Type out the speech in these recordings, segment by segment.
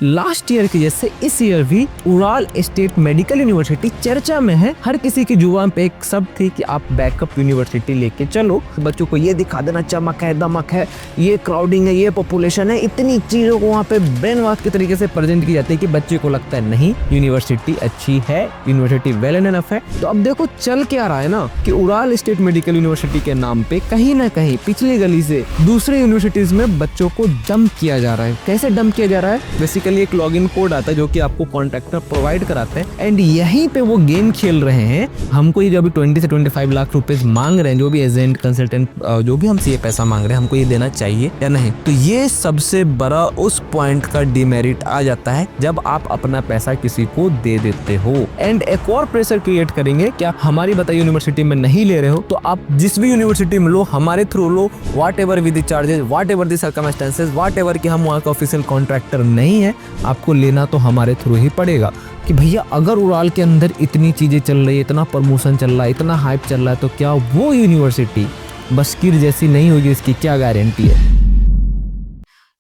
Last year की जैसे इस ईयर भी उराल स्टेट मेडिकल यूनिवर्सिटी चर्चा में है। हर किसी की जुबान पे एक शब्द थी कि आप बैकअप यूनिवर्सिटी लेके चलो, बच्चों को ये दिखा देना चमक है, दमक है, ये क्राउडिंग है, ये पॉपुलेशन है, इतनी चीजों को वहाँ पे ब्रेन वॉश के तरीके से प्रेजेंट की जाती है कि बच्चे को लगता है नहीं यूनिवर्सिटी अच्छी है, यूनिवर्सिटी वेल एंड इनफ है। तो अब देखो चल क्या रहा है ना कि उराल स्टेट मेडिकल यूनिवर्सिटी के नाम पे कहीं ना कहीं पिछली गली से दूसरे यूनिवर्सिटीज में बच्चों को डंप किया जा रहा है। कैसे डंप किया जा रहा है? बेसिकली एक लॉगिन कोड आता है जो कि आपको कॉन्ट्रैक्टर प्रोवाइड कराते हैं एंड यहीं पे वो गेम खेल रहे हैं। हमको ये जो अभी 20 से 25 लाख रुपए मांग रहे हैं, जो भी एजेंट कंसल्टेंट जो भी हमसे ये पैसा मांग रहे हैं, हमको ये देना चाहिए या नहीं? तो ये सबसे बड़ा उस पॉइंट का डिमेरिट आ जाता है जब आप अपना पैसा किसी को दे देते हो। एंड एक और प्रेशर क्रिएट करेंगे, क्या हमारी बताइए यूनिवर्सिटी में नहीं ले रहे हो तो आप जिस भी यूनिवर्सिटी में लो, हमारे through low, what ever with the charges, what ever the circumstances, what ever कि हम वहाँ का ऑफिशियल कॉन्ट्रैक्टर नहीं है, आपको लेना तो हमारे थ्रू ही पड़ेगा। कि भैया अगर उराल के अंदर इतनी चीजें चल रही है, इतना प्रमोशन चल रहा है, इतना हाइप चल रहा है, तो क्या वो यूनिवर्सिटी बस्कीर जैसी नहीं होगी? इसकी क्या गारंटी है?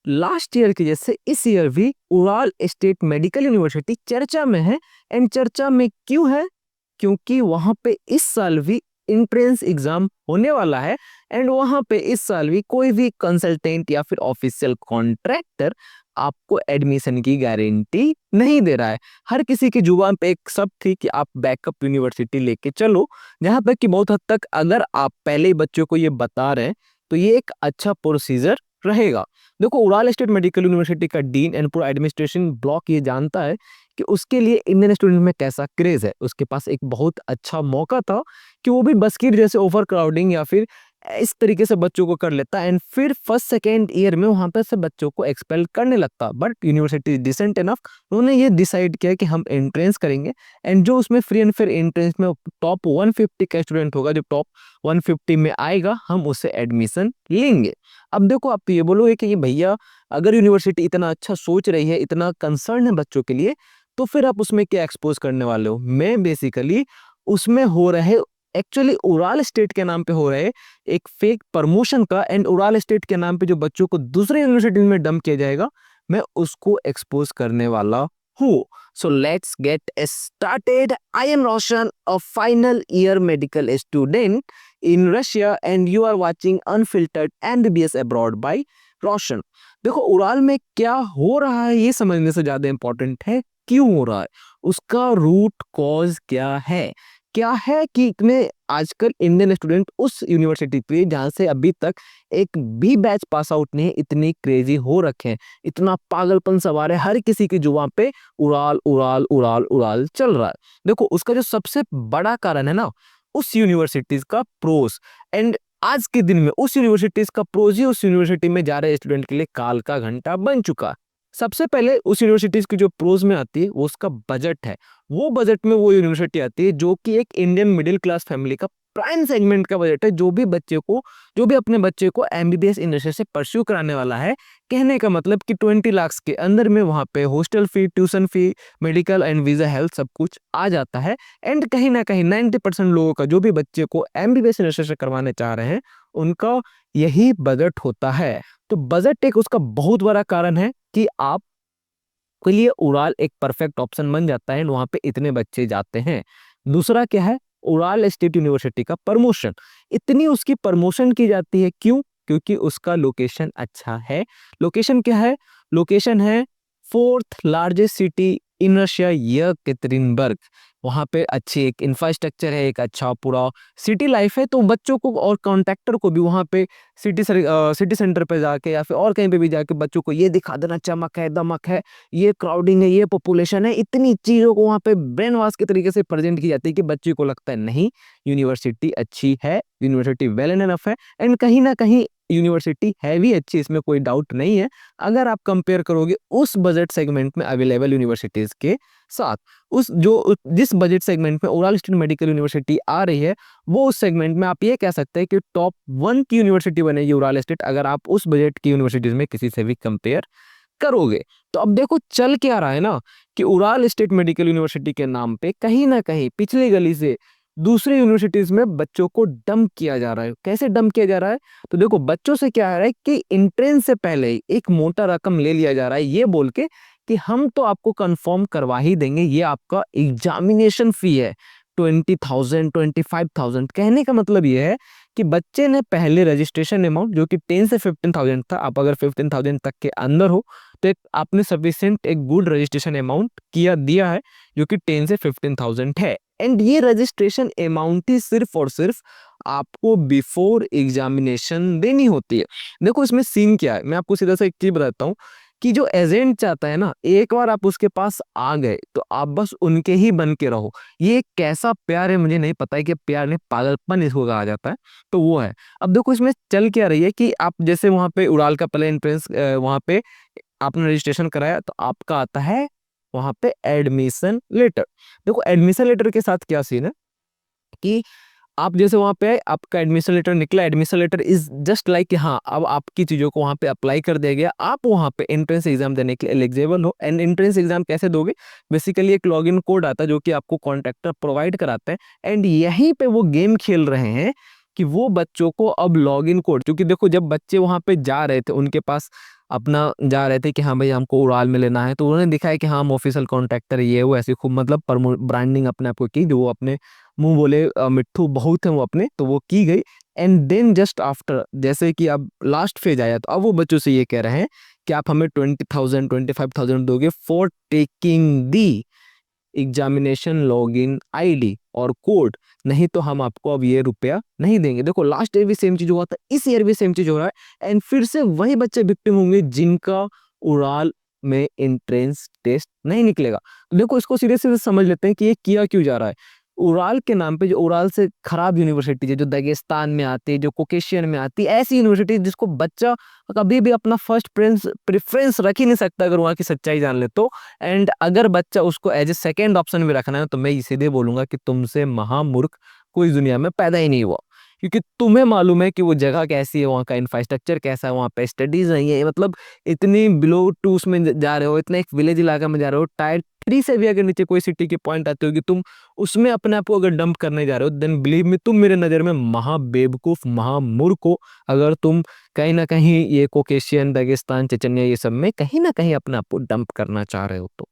लास्ट ईयर के जैसे इस ईयर भी उराल स्टेट मेडिकल यूनिवर्सिटी चर्चा में है। एंड चर्चा में क्यों है? क्योंकि वहां पे इस साल भी एंट्रेंस एग्जाम होने वाला है एंड वहां पे इस साल भी कोई भी कंसल्टेंट या फिर ऑफिशियल कॉन्ट्रैक्टर आपको एडमिशन की गारंटी नहीं दे रहा है। हर किसी की जुबान पे एक शब्द थी कि आप बैकअप यूनिवर्सिटी लेके चलो, जहां तक कि बहुत हद तक अगर आप पहले ही बच्चों को ये बता रहे हैं तो ये एक अच्छा प्रोसीजर रहेगा। देखो उराल स्टेट मेडिकल यूनिवर्सिटी का डीन एंड पूरा एडमिनिस्ट्रेशन ब्लॉक ये जानता है कि उसके लिए इंडियन स्टूडेंट में कैसा क्रेज है। उसके पास एक बहुत अच्छा मौका था कि वो भी बस्कीर जैसे ओवर क्राउडिंग या फिर इस तरीके से बच्चों को कर लेता एंड फिर फर्स्ट सेकेंड ईयर में वहां पर से बच्चों को एक्सपेल करने लगता। बट यूनिवर्सिटी डिसेंट इनफ, उन्होंने ये डिसाइड किया कि हम एंट्रेंस करेंगे एंड जो उसमें फ्री एंड फेयर एंट्रेंस में टॉप 150 का स्टूडेंट होगा, जो टॉप 150 में आएगा, हम उसे एडमिशन लेंगे। अब देखो आप ये बोलोगे कि ये भैया अगर यूनिवर्सिटी इतना अच्छा सोच रही है, इतना कंसर्न है बच्चों के लिए, तो फिर आप उसमें क्या एक्सपोज करने वाले हो? मैं बेसिकली उसमें हो रहे एक्चुअली उराल स्टेट के नाम पे हो रहे एक फेक प्रमोशन का एंड उराल स्टेट के नाम पे जो बच्चों को दूसरे यूनिवर्सिटी में डंप किया जाएगा, मैं उसको एक्सपोज करने वाला हूँ। So let's get started. I am Roshan, a final year medical student in Russia and you are watching unfiltered MBBS abroad by Roshan. देखो उराल में क्या हो रहा है ये समझने से ज्यादा इंपॉर्टेंट है क्यों हो रहा है, उसका रूट कॉज क्या है। क्या है कि इतने आजकल इंडियन स्टूडेंट उस यूनिवर्सिटी पे जहां से अभी तक एक भी बैच पास आउट नहीं, इतनी क्रेजी हो रखे हैं, इतना पागलपन सवार है, हर किसी की जुबान पे उड़ाल उड़ाल उड़ाल उड़ाल चल रहा है। देखो उसका जो सबसे बड़ा कारण है ना, उस यूनिवर्सिटीज का प्रोस। एंड आज के दिन में उस यूनिवर्सिटीज का प्रोज ही उस यूनिवर्सिटी में जा रहे स्टूडेंट के लिए काल का घंटा बन चुका। सबसे पहले उस यूनिवर्सिटीज की जो प्रोज में आती है वो उसका बजट है। वो बजट में वो यूनिवर्सिटी आती है जो कि एक इंडियन मिडिल क्लास फैमिली का प्राइम सेगमेंट का बजट है, जो भी अपने बच्चे को एमबीबीएस इंडस्ट्री से परस्यू कराने वाला है। कहने का मतलब कि 20 लाख के अंदर में वहां पे hostel fee, tuition fee, medical and visa, health सब कुछ आ जाता है। एंड कहीं ना कहीं 90% लोगों का जो भी बच्चे को एमबीबीएस इंडस्ट्री से करवाने चाह रहे हैं, उनका यही बजट होता है। तो बजट एक उसका बहुत बड़ा कारण है कि आप के लिए उड़ाल एक परफेक्ट ऑप्शन बन जाता है, वहां पे इतने बच्चे जाते हैं। दूसरा क्या है, उड़ाल स्टेट यूनिवर्सिटी का प्रमोशन। इतनी उसकी प्रमोशन की जाती है क्यों? क्योंकि उसका लोकेशन अच्छा है। लोकेशन क्या है? लोकेशन है fourth largest city in Russia, Yekaterinburg. वहां पे अच्छी एक इंफ्रास्ट्रक्चर है, एक अच्छा पूरा सिटी लाइफ है, तो बच्चों को और कॉन्ट्रैक्टर को भी वहां पे सिटी सेंटर पे जाके या फिर और कहीं पे भी जाके बच्चों को ये दिखा देना चमक है, दमक है, ये क्राउडिंग है, ये पॉपुलेशन है, इतनी चीजों को वहां पे ब्रेन वॉश के तरीके से प्रेजेंट की जाती है कि बच्चे को लगता है नहीं यूनिवर्सिटी अच्छी है, यूनिवर्सिटी वेल एंड इनफ है। एंड कहीं ना कहीं यूनिवर्सिटी है भी अच्छी, इसमें कोई डाउट नहीं है, अगर आप कंपेयर करोगे उस बजट सेगमेंट में अवेलेबल यूनिवर्सिटीज के साथ। जिस बजट सेगमेंट में उराल स्टेट मेडिकल यूनिवर्सिटी आ रही है, वो उस सेगमेंट में आप ये कह सकते हैं कि टॉप 1 की यूनिवर्सिटी बनेगी उराल स्टेट, अगर आप उस बजट की यूनिवर्सिटीज में किसी से भी कंपेयर करोगे। तो अब देखो चल क्या रहा है ना कि उराल स्टेट मेडिकल यूनिवर्सिटी के नाम पे कहीं ना कहीं पिछली गली से दूसरे यूनिवर्सिटीज में बच्चों को डंप किया जा रहा है। कैसे डंप किया जा रहा है? तो देखो बच्चों से क्या आ रहा है कि एंट्रेंस से पहले ही एक मोटा रकम ले लिया जा रहा है, ये बोल के कि हम तो आपको कंफर्म करवा ही देंगे, ये आपका एग्जामिनेशन फी है 20,000 25,000। कहने का मतलब ये है कि बच्चे ने पहले रजिस्ट्रेशन अमाउंट जो कि 10 से 15,000 था, आप अगर 15,000 तक के अंदर हो तो एक आपने सफिशिएंट एक गुड रजिस्ट्रेशन अमाउंट दिया है जो कि 10 से 15,000 है। एंड ये रजिस्ट्रेशन अमाउंट ही सिर्फ और सिर्फ आपको बिफोर एग्जामिनेशन देनी होती है। देखो इसमें सीन क्या है, मैं आपको सीधा सा एक चीज बताता हूँ कि जो एजेंट चाहता है ना, एक बार आप उसके पास आ गए तो आप बस उनके ही बन के रहो। ये एक कैसा प्यार है मुझे नहीं पता है, कि प्यार नहीं पागलपन इसको कहा जाता है, तो वो है। अब देखो इसमें चल क्या रही है कि आप जैसे वहां पे उड़ाल का पहले एंट्रेंस वहां पे आपने रजिस्ट्रेशन कराया तो आपका आता है वहां पे एडमिशन लेटर। देखो एडमिशन लेटर के साथ क्या सीन है कि आप जैसे वहां पे आपका एडमिशन लेटर निकला, admission letter is just like कि हाँ अब आपकी चीजों को वहां पे अप्लाई कर दिया गया, आप वहां पे एंट्रेंस एग्जाम देने के लिए एलिजिबल हो। एंड एंट्रेंस एग्जाम कैसे दोगे, बेसिकली एक लॉगिन कोड आता है जो कि आपको कॉन्ट्रैक्टर प्रोवाइड कराते हैं। एंड यहीं पे वो गेम खेल रहे हैं कि वो बच्चों को अब लॉगिन कोड, क्योंकि देखो जब बच्चे वहां पे जा रहे थे उनके पास अपना जा रहे थे कि हाँ भाई हमको उड़ाल में लेना है, तो उन्होंने दिखाया कि हाँ हम ऑफिशियल कॉन्ट्रैक्टर ये वो ऐसी खूब मतलब ब्रांडिंग अपने आप को की, जो वो अपने मुंह बोले मिट्ठू बहुत है वो अपने, तो वो की गई। एंड देन जस्ट आफ्टर जैसे कि अब लास्ट फेज आया तो अब वो बच्चों से ये कह रहे हैं कि आप हमें 20,000 25,000 दोगे for taking the examination login ID और कोड, नहीं तो हम आपको अब ये रुपया नहीं देंगे। देखो लास्ट ईयर भी सेम चीज हुआ था, इस ईयर भी सेम चीज हो रहा है। एंड फिर से वही बच्चे विक्टिम होंगे जिनका उड़ाल में एंट्रेंस टेस्ट नहीं निकलेगा। तो देखो इसको सीधे सीधे समझ लेते हैं कि ये किया क्यों जा रहा है। उड़ाल के नाम पे, जो उड़ाल से खराब यूनिवर्सिटी है जो दागिस्तान में आती है, जो कोकेशियन में आती है, ऐसी यूनिवर्सिटी जिसको बच्चा कभी भी अपना फर्स्ट प्रेफरेंस रख ही नहीं सकता अगर वहाँ की सच्चाई जान ले तो। एंड अगर बच्चा उसको एज ए सेकेंड ऑप्शन में रखना है तो मैं सीधे बोलूंगा कि तुमसे महामूर्ख कोई दुनिया में पैदा ही नहीं हुआ, क्योंकि तुम्हें मालूम है कि वो जगह कैसी है, वहाँ का इंफ्रास्ट्रक्चर कैसा है, वहाँ पे स्टडीज नहीं है, मतलब इतनी बिलो टू उसमें जा रहे हो, इतना एक विलेज इलाका में जा रहे हो, टायर 3 से भी अगर नीचे कोई सिटी के पॉइंट आते हो कि तुम उसमें अपने आप को अगर डंप करने जा रहे हो, देन बिलीव में तुम मेरे नजर में महा बेवकूफ महामूर्ख हो। अगर तुम कहीं ना कहीं ये कोकेशियन दागिस्तान चचनिया ये सब में कहीं ना कहीं अपने आप को डंप करना चाह रहे हो तो,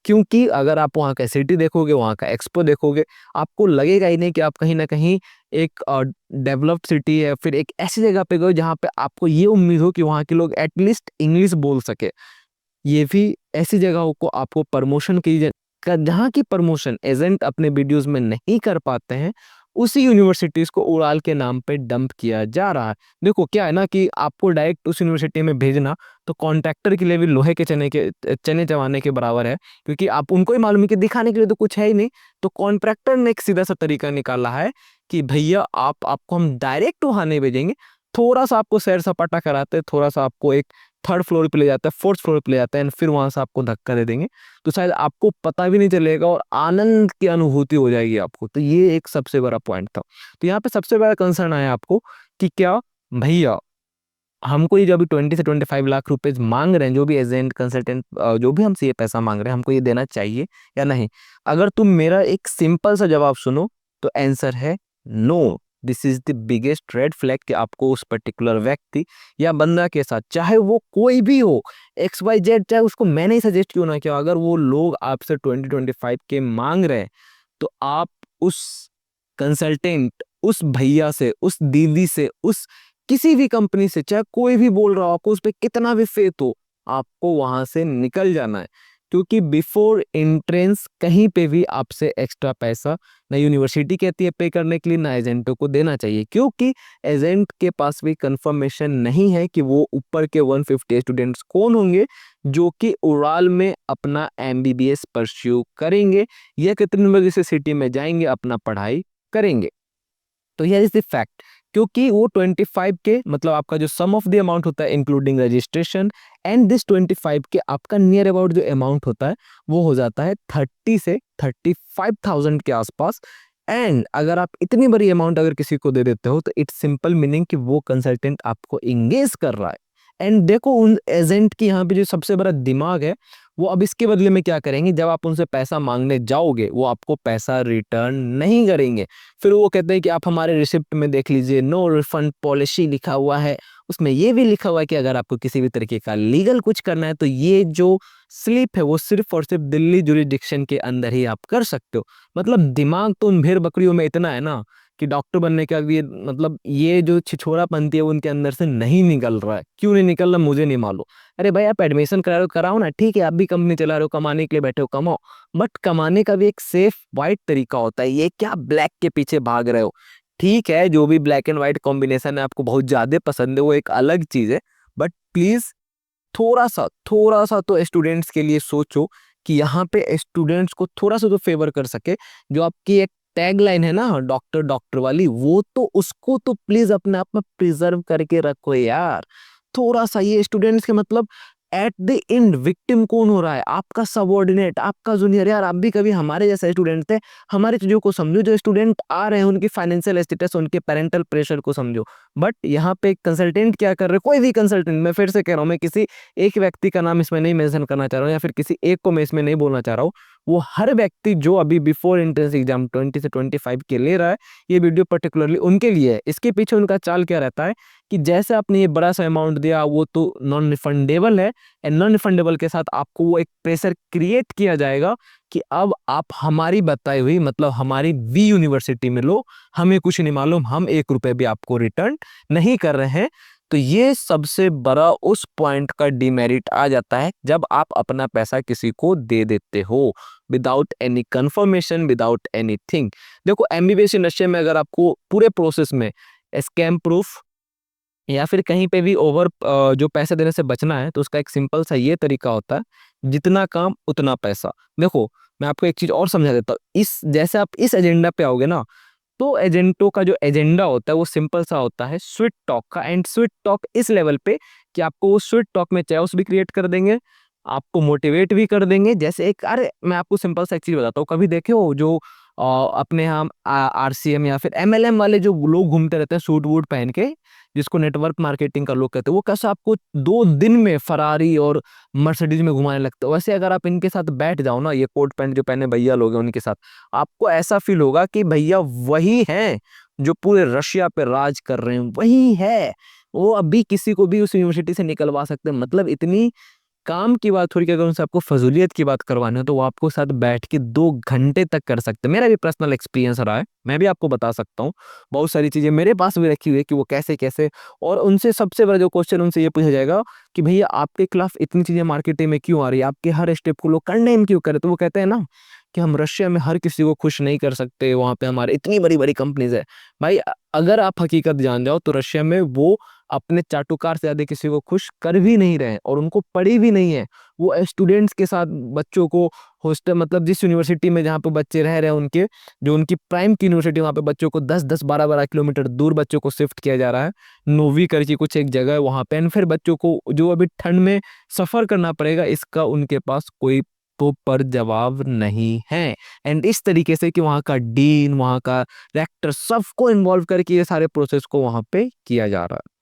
क्योंकि अगर आप वहाँ का सिटी देखोगे, वहाँ का एक्सपो देखोगे, आपको लगेगा ही नहीं कि आप कहीं ना कहीं एक डेवलप्ड सिटी है, फिर एक ऐसी जगह पे गए जहाँ पे आपको ये उम्मीद हो कि वहाँ के लोग एटलीस्ट इंग्लिश बोल सके। ये भी ऐसी जगहों को आपको प्रमोशन की जहाँ की प्रमोशन एजेंट अपने वीडियोस में नहीं कर पाते हैं, उसी यूनिवर्सिटीज को उड़ाल के नाम पे डंप किया जा रहा है। देखो क्या है ना कि आपको डायरेक्ट उस यूनिवर्सिटी में भेजना तो कॉन्ट्रैक्टर के लिए भी लोहे के चने चबाने के बराबर है, क्योंकि आप उनको ही मालूम है कि दिखाने के लिए तो कुछ है ही नहीं। तो कॉन्ट्रैक्टर ने एक सीधा सा तरीका निकाला है कि भैया आपको हम डायरेक्ट वहां नहीं भेजेंगे, थोड़ा सा आपको सैर सपाटा कराते हैं, थोड़ा सा आपको एक थर्ड फ्लोर पे ले जाता है, फोर्थ फ्लोर पे ले जाता है, एंड फिर वहां से आपको धक्का दे देंगे, तो शायद आपको पता भी नहीं चलेगा और आनंद की अनुभूति हो जाएगी आपको। तो ये एक सबसे बड़ा पॉइंट था। तो यहाँ पे सबसे बड़ा कंसर्न आया आपको कि क्या भैया हमको ये जो अभी 20 से 25 लाख रुपए मांग रहे हैं, जो भी एजेंट कंसल्टेंट जो भी हमसे ये पैसा मांग रहे हैं, हमको ये देना चाहिए या नहीं। अगर तुम मेरा एक सिंपल सा जवाब सुनो तो आंसर है no. This is the biggest red flag कि आपको उस पर्टिकुलर व्यक्ति या बंदा के साथ, चाहे वो कोई भी हो, XYZ, चाहे उसको मैंने ही सजेस्ट क्यों ना किया, अगर वो लोग आपसे 20-25 के मांग रहे हैं तो आप उस कंसल्टेंट, उस भैया से, उस दीदी से, उस किसी भी कंपनी से, चाहे कोई भी बोल रहा हो, आपको उस पर कितना भी फेथ हो, आपको वहां से निकल जाना है। क्योंकि बिफोर एंट्रेंस कहीं पे भी आपसे एक्स्ट्रा पैसा ना यूनिवर्सिटी कहती है पे करने के लिए, ना एजेंटों को देना चाहिए, क्योंकि एजेंट के पास भी कंफर्मेशन नहीं है कि वो ऊपर के 150 स्टूडेंट्स कौन होंगे जो कि उड़ाल में अपना MBBS परस्यू करेंगे या कितने नंबर जैसे सिटी में जाएंगे अपना पढ़ाई करेंगे। तो हियर इज द फैक्ट, क्योंकि वो 25 के मतलब आपका जो सम ऑफ द अमाउंट होता है इंक्लूडिंग रजिस्ट्रेशन एंड दिस 25 के आपका नियर अबाउट जो अमाउंट होता है वो हो जाता है 30 से 35,000 के आसपास। एंड अगर आप इतनी बड़ी अमाउंट अगर किसी को दे देते हो तो इट्स सिंपल मीनिंग कि वो कंसल्टेंट आपको इंगेज कर रहा है। एंड देखो उन एजेंट की यहाँ पे जो सबसे बड़ा दिमाग है वो अब इसके बदले में क्या करेंगे, जब आप उनसे पैसा मांगने जाओगे वो आपको पैसा रिटर्न नहीं करेंगे। फिर वो कहते हैं कि आप हमारे रिसिप्ट में देख लीजिए, नो रिफंड पॉलिसी लिखा हुआ है, उसमें ये भी लिखा हुआ है कि अगर आपको किसी भी तरीके का लीगल कुछ करना है तो ये जो स्लिप है वो सिर्फ और सिर्फ दिल्ली जुरिडिक्शन के अंदर ही आप कर सकते हो। मतलब दिमाग तो उन भेड़ बकरियों में इतना है ना कि डॉक्टर बनने का ये मतलब ये जो छिछोरापंती है वो उनके अंदर से नहीं निकल रहा है। क्यों नहीं निकल रहा मुझे नहीं मालूम। अरे भाई आप एडमिशन करा रहे हो कराओ ना, ठीक है आप भी कंपनी चला रहे हो, कमाने के लिए बैठे हो कमाओ, बट कमाने का भी एक सेफ वाइट तरीका होता है। ये क्या ब्लैक के पीछे भाग रहे हो? ठीक है जो भी ब्लैक एंड व्हाइट कॉम्बिनेशन है आपको बहुत ज्यादा पसंद है वो एक अलग चीज है, बट प्लीज थोड़ा सा तो स्टूडेंट्स के लिए सोचो कि यहाँ पे स्टूडेंट्स को थोड़ा सा तो फेवर कर सके। जो आपकी एक टैग लाइन है ना डॉक्टर डॉक्टर वाली, वो तो उसको तो प्लीज अपने आप में प्रिजर्व करके रखो यार। थोड़ा सा ये स्टूडेंट्स के मतलब एट द एंड विक्टिम कौन हो रहा है? आपका सबऑर्डिनेट, आपका जूनियर। यार आप भी कभी हमारे जैसे स्टूडेंट थे, हमारी चीजों को समझो। जो स्टूडेंट आ रहे हैं उनकी फाइनेंशियल स्टेटस, उनके पेरेंटल प्रेशर को समझो। बट यहाँ पे कंसल्टेंट क्या कर रहे हैं, कोई भी कंसल्टेंट, मैं फिर से कह रहा हूँ, मैं किसी एक व्यक्ति का नाम इसमें नहीं मेंशन करना चाह रहा हूँ या फिर किसी एक को मैं इसमें नहीं बोलना चाह रहा हूँ। वो हर व्यक्ति जो अभी बिफोर एंट्रेंस एग्जाम 20 से 25 के ले रहा है, ये वीडियो पर्टिकुलरली उनके लिए है। इसके पीछे उनका चाल क्या रहता है कि जैसे आपने ये बड़ा सा अमाउंट दिया वो तो नॉन रिफंडेबल है, एंड नॉन रिफंडेबल के साथ आपको वो एक प्रेशर क्रिएट किया जाएगा कि अब आप हमारी बताई हुई मतलब हमारी वी यूनिवर्सिटी में लो, हमें कुछ नहीं मालूम, हम 1 रुपए भी आपको रिटर्न नहीं कर रहे हैं। तो ये सबसे बड़ा उस पॉइंट का डिमेरिट आ जाता है जब आप अपना पैसा किसी को दे देते हो without any confirmation, without anything. देखो एमबीबीएस इंडस्ट्री में अगर आपको पूरे प्रोसेस में स्कैम प्रूफ या फिर कहीं पे भी ओवर जो पैसे देने से बचना है तो उसका एक सिंपल सा ये तरीका होता है, जितना काम उतना पैसा। देखो मैं आपको एक चीज और समझा देता हूँ, इस जैसे आप इस एजेंडा पे आओगे ना तो एजेंटों का जो एजेंडा होता है वो सिंपल सा होता है स्वीट टॉक का। एंड स्वीट टॉक इस लेवल पे कि आपको वो स्वीट टॉक में चाउस भी क्रिएट कर देंगे, आपको मोटिवेट भी कर देंगे। जैसे एक अरे मैं आपको सिंपल सा एक चीज बताता हूँ, कभी देखे हो जो अपने यहाँ आरसीएम या फिर एमएलएम वाले जो लोग घूमते रहते हैं सूट वूट पहन के, जिसको नेटवर्क मार्केटिंग का लोग कहते हैं, वो कैसे आपको 2 दिन में फरारी और मर्सिडीज में घुमाने लगता है। वैसे अगर आप इनके साथ बैठ जाओ ना, ये कोट पैंट जो पहने भैया लोग हैं उनके साथ, आपको ऐसा फील होगा कि भैया वही हैं जो पूरे रशिया पे राज कर रहे हैं, वही है वो अभी किसी को भी उस यूनिवर्सिटी से निकलवा सकते हैं। मतलब इतनी काम की बात हो रही कि अगर उनसे आपको फजूलियत की बात करवानी हो तो वो आपको साथ बैठ के 2 घंटे तक कर सकते हैं। मेरा भी पर्सनल एक्सपीरियंस रहा है, मैं भी आपको बता सकता हूँ। बहुत सारी चीजें मेरे पास भी रखी हुई है कि वो कैसे कैसे, और उनसे सबसे बड़ा जो क्वेश्चन उनसे ये पूछा जाएगा कि भैया आपके खिलाफ इतनी चीजें मार्केटिंग में क्यों आ रही है, आपके हर स्टेप को लोग कंडेम क्यों करे? तो वो कहते हैं ना कि हम रशिया में हर किसी को खुश नहीं कर सकते, वहां पे हमारे इतनी बड़ी बड़ी कंपनीज है। भाई अगर आप हकीकत जान जाओ तो रशिया में वो अपने चाटुकार से ज्यादा किसी को खुश कर भी नहीं रहे हैं और उनको पड़ी भी नहीं है। वो स्टूडेंट्स के साथ बच्चों को हॉस्टल मतलब जिस यूनिवर्सिटी में जहाँ पे बच्चे रह रहे हैं उनके जो उनकी प्राइम की यूनिवर्सिटी, वहाँ पे बच्चों को 10-10 12-12 किलोमीटर दूर बच्चों को शिफ्ट किया जा रहा है। नोवी करके कुछ एक जगह है वहाँ पे, एंड फिर बच्चों को जो अभी ठंड में सफर करना पड़ेगा इसका उनके पास कोई तो पर जवाब नहीं है। एंड इस तरीके से कि वहाँ का डीन, वहाँ का रेक्टर, सबको इन्वॉल्व करके ये सारे प्रोसेस को वहाँ पे किया जा रहा है।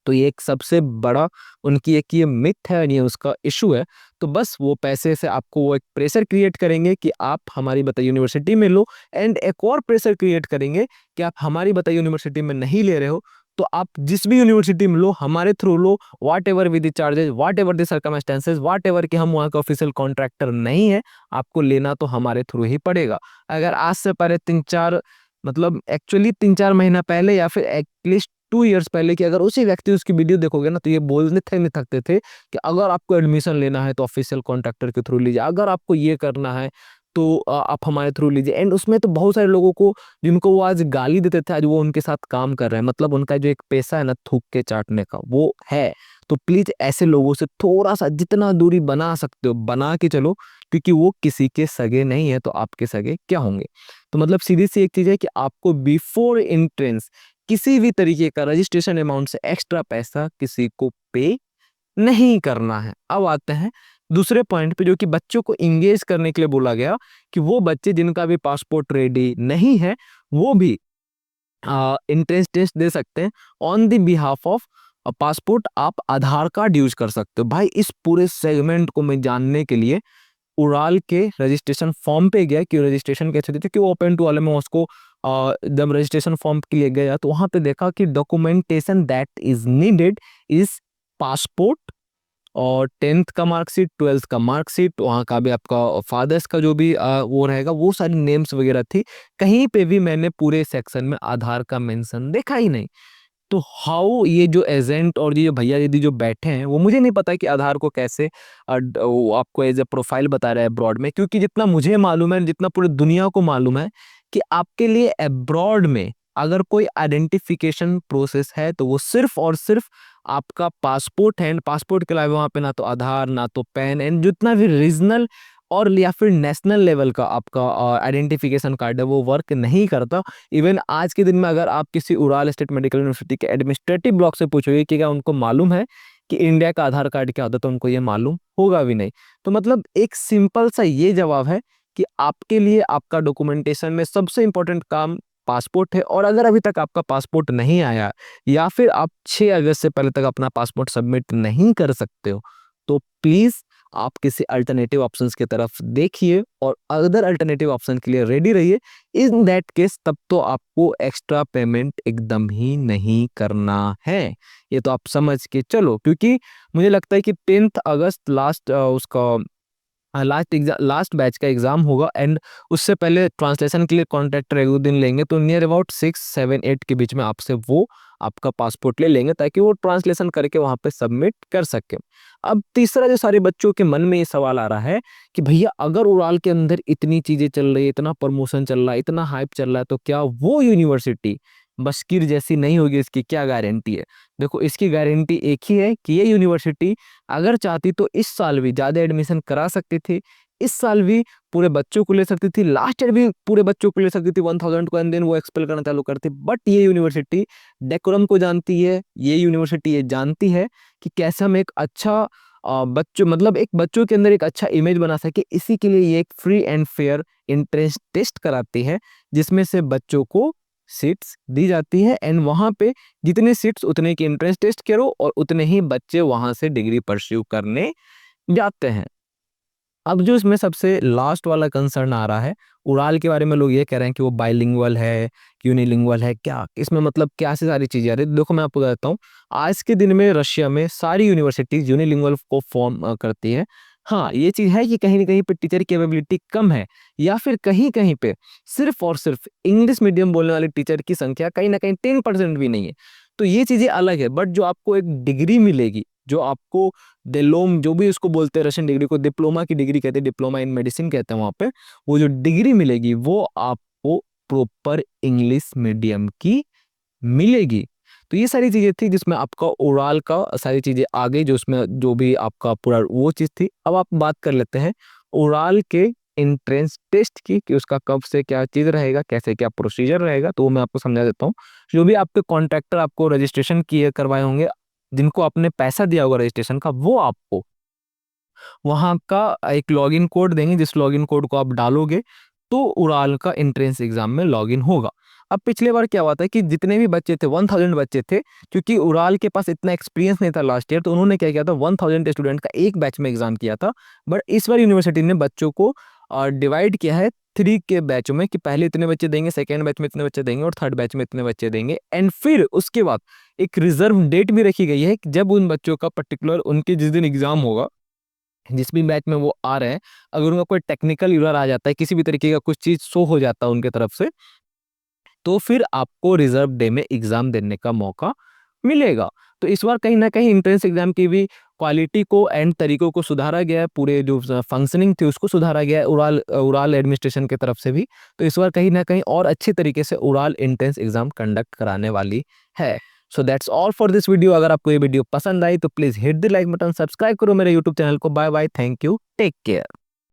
तो ये एक सबसे बड़ा उनकी एक ये मिथ है, ये उसका इशू है। तो बस वो पैसे से आपको वो एक प्रेशर क्रिएट करेंगे कि आप हमारी बताई यूनिवर्सिटी में लो, एंड एक और प्रेशर क्रिएट करेंगे कि आप हमारी बताई यूनिवर्सिटी में नहीं ले रहे हो तो आप जिस भी यूनिवर्सिटी में लो हमारे थ्रू लो, whatever with the charges, whatever the circumstances, whatever कि हम वहाँ का ऑफिशियल कॉन्ट्रैक्टर नहीं है, आपको लेना तो हमारे थ्रू ही पड़ेगा। अगर आज से पहले 3-4 मतलब एक्चुअली 3-4 महीना पहले या फिर एटलीस्ट 2 इयर्स पहले की अगर उसी व्यक्ति उसकी वीडियो देखोगे ना तो ये बोलने थे नहीं थकते थे कि अगर आपको एडमिशन लेना है तो ऑफिशियल कॉन्ट्रैक्टर के थ्रू लीजिए, अगर आपको ये करना है तो आप हमारे थ्रू लीजिए। एंड उसमें तो बहुत सारे लोगों को जिनको वो आज गाली देते थे आज वो उनके साथ काम कर रहे हैं। मतलब उनका जो एक पैसा है ना थूक के चाटने का वो है। तो प्लीज ऐसे लोगों से थोड़ा सा जितना दूरी बना सकते हो बना के चलो, क्योंकि वो किसी के सगे नहीं है तो आपके सगे क्या होंगे। तो मतलब सीधी सी एक चीज है कि आपको बिफोर एंट्रेंस किसी भी तरीके का रजिस्ट्रेशन अमाउंट से एक्स्ट्रा पैसा किसी को पे नहीं करना है। अब आते हैं दूसरे पॉइंट पे जो कि बच्चों को इंगेज करने के लिए बोला गया कि वो बच्चे जिनका भी पासपोर्ट रेडी नहीं है वो भी एंट्रेंस टेस्ट दे सकते हैं on the behalf of passport आप आधार कार्ड यूज कर सकते हो। भाई इस पूरे सेगमेंट को मैं जानने के लिए उड़ाल के रजिस्ट्रेशन फॉर्म पे गया कि रजिस्ट्रेशन कैसे देते, क्यों ओपन टू वाले में उसको जब रजिस्ट्रेशन फॉर्म के लिए गया तो वहां पे देखा कि documentation that is needed is passport और 10th का मार्कशीट, 12th का मार्कशीट, वहाँ का भी आपका फादर्स का जो भी वो रहेगा, वो सारी नेम्स वगैरह थी। कहीं पे भी मैंने पूरे सेक्शन में आधार का मेंशन देखा ही नहीं। तो हाउ ये जो एजेंट और ये भैया दीदी जो बैठे हैं, वो मुझे नहीं पता कि आधार को कैसे वो आपको एज ए प्रोफाइल बता रहा है अब्रॉड में, क्योंकि जितना मुझे मालूम है, जितना पूरी दुनिया को मालूम है कि आपके लिए अब्रॉड में अगर कोई आइडेंटिफिकेशन प्रोसेस है तो वो सिर्फ और सिर्फ आपका पासपोर्ट है। एंड पासपोर्ट के अलावा वहाँ पे ना तो आधार, ना तो पैन, एंड जितना भी रीजनल और या फिर नेशनल लेवल का आपका आइडेंटिफिकेशन कार्ड है वो वर्क नहीं करता। इवन आज के दिन में अगर आप किसी उड़ाल स्टेट मेडिकल यूनिवर्सिटी के एडमिनिस्ट्रेटिव ब्लॉक से पूछोगे कि क्या उनको मालूम है कि इंडिया का आधार कार्ड क्या होता है, तो उनको ये मालूम होगा भी नहीं। तो मतलब एक सिंपल सा ये जवाब है कि आपके लिए आपका डॉक्यूमेंटेशन में सबसे इंपॉर्टेंट काम पासपोर्ट है। और अगर अभी तक आपका पासपोर्ट नहीं आया या फिर आप 6 अगस्त से पहले तक अपना पासपोर्ट सबमिट नहीं कर सकते हो, तो प्लीज आप किसी अल्टरनेटिव ऑप्शंस की तरफ देखिए और अदर अल्टरनेटिव ऑप्शन के लिए रेडी रहिए। इन दैट केस तब तो आपको एक्स्ट्रा पेमेंट एकदम ही नहीं करना है। ये तो आप समझ के चलो, क्योंकि मुझे लगता है कि 10th अगस्त लास्ट उसका लास्ट बैच का एग्जाम होगा। एंड उससे पहले ट्रांसलेशन के लिए कॉन्ट्रैक्टर एक दो दिन लेंगे, तो नियर अबाउट 6, 7, 8 के बीच में आपसे वो आपका पासपोर्ट ले लेंगे ताकि वो ट्रांसलेशन करके वहां पे सबमिट कर सके। अब तीसरा जो सारे बच्चों के मन में ये सवाल आ रहा है कि भैया अगर उड़ाल के अंदर इतनी चीजें चल रही है, इतना प्रमोशन चल रहा है, इतना हाइप चल रहा है, तो क्या वो यूनिवर्सिटी बशकीर जैसी नहीं होगी? इसकी क्या गारंटी है? देखो इसकी गारंटी एक ही है कि ये यूनिवर्सिटी अगर चाहती तो इस साल भी ज्यादा एडमिशन करा सकती थी, इस साल भी पूरे बच्चों को ले सकती थी, लास्ट ईयर भी पूरे बच्चों को ले सकती थी 1000 को, एंड देन वो एक्सपेल करना चालू करती। बट ये यूनिवर्सिटी डेकोरम को जानती है, ये यूनिवर्सिटी ये जानती है कि कैसे हम एक अच्छा बच्चों मतलब एक बच्चों के अंदर एक अच्छा इमेज बना सके। इसी के लिए ये एक free and fair entrance test कराती है जिसमें से बच्चों को सीट्स दी जाती है। एंड वहां पे जितने सीट्स उतने की एंट्रेंस टेस्ट करो और उतने ही बच्चे वहां से डिग्री परस्यू करने जाते हैं। अब जो इसमें सबसे लास्ट वाला कंसर्न आ रहा है उड़ाल के बारे में, लोग ये कह रहे हैं कि वो बाइलिंगुअल है, यूनिलिंगुअल है, क्या इसमें मतलब क्या सी सारी चीजें आ रही है। देखो मैं आपको बताता हूँ, आज के दिन में रशिया में सारी यूनिवर्सिटीज यूनिलिंगुअल को फॉर्म करती है। हाँ ये चीज है कि कहीं ना कहीं पे टीचर की एबिलिटी कम है, या फिर कहीं कहीं पे सिर्फ और सिर्फ इंग्लिश मीडियम बोलने वाले टीचर की संख्या कहीं ना कहीं 10% भी नहीं है। तो ये चीजें अलग है। बट जो आपको एक डिग्री मिलेगी, जो आपको डिप्लोम जो भी उसको बोलते हैं, रशियन डिग्री को डिप्लोमा की डिग्री कहते हैं, डिप्लोमा इन मेडिसिन कहते हैं, वहां पे वो जो डिग्री मिलेगी वो आपको प्रॉपर इंग्लिश मीडियम की मिलेगी। तो ये सारी चीजें थी जिसमें आपका ओवरऑल का सारी चीजें आ गई, जो उसमें जो भी आपका पूरा वो चीज थी। अब आप बात कर लेते हैं ओवरऑल के एंट्रेंस टेस्ट की कि उसका कब से क्या चीज रहेगा, कैसे क्या प्रोसीजर रहेगा, तो वो मैं आपको समझा देता हूँ। जो भी आपके कॉन्ट्रैक्टर आपको रजिस्ट्रेशन किए करवाए होंगे, जिनको आपने पैसा दिया होगा रजिस्ट्रेशन का, वो आपको वहां का एक लॉगिन कोड देंगे, जिस लॉगिन कोड को आप डालोगे तो उड़ाल का एंट्रेंस एग्जाम में लॉगिन होगा। अब पिछले बार क्या हुआ था कि जितने भी बच्चे थे 1000 बच्चे थे, क्योंकि उड़ाल के पास इतना एक्सपीरियंस नहीं था लास्ट ईयर, तो उन्होंने क्या किया था 1000 स्टूडेंट का एक बैच में एग्जाम किया था। बट इस बार यूनिवर्सिटी ने बच्चों को डिवाइड किया है 3 के बैचों में कि पहले इतने बच्चे देंगे, सेकेंड बैच में इतने बच्चे देंगे और थर्ड बैच में इतने बच्चे देंगे। एंड फिर उसके बाद एक रिजर्व डेट भी रखी गई है कि जब उन बच्चों का पर्टिकुलर उनके जिस दिन एग्जाम होगा, जिस भी बैच में वो आ रहे हैं, अगर उनका कोई टेक्निकल एरर आ जाता है, किसी भी तरीके का कुछ चीज शो हो जाता है उनके तरफ से, तो फिर आपको रिजर्व डे में एग्जाम देने का मौका मिलेगा। तो इस बार कहीं ना कहीं एंट्रेंस एग्जाम की भी क्वालिटी को एंड तरीकों को सुधारा गया है, पूरे जो फंक्शनिंग थी उसको सुधारा गया है उड़ाल उड़ाल एडमिनिस्ट्रेशन की तरफ से भी। तो इस बार कहीं ना कहीं और अच्छी तरीके से उड़ाल एंट्रेंस एग्जाम कंडक्ट कराने वाली है। So that's all for this video. अगर आपको ये वीडियो पसंद आई तो please hit the like button, subscribe करो मेरे यूट्यूब चैनल को। Bye bye, thank you, take care.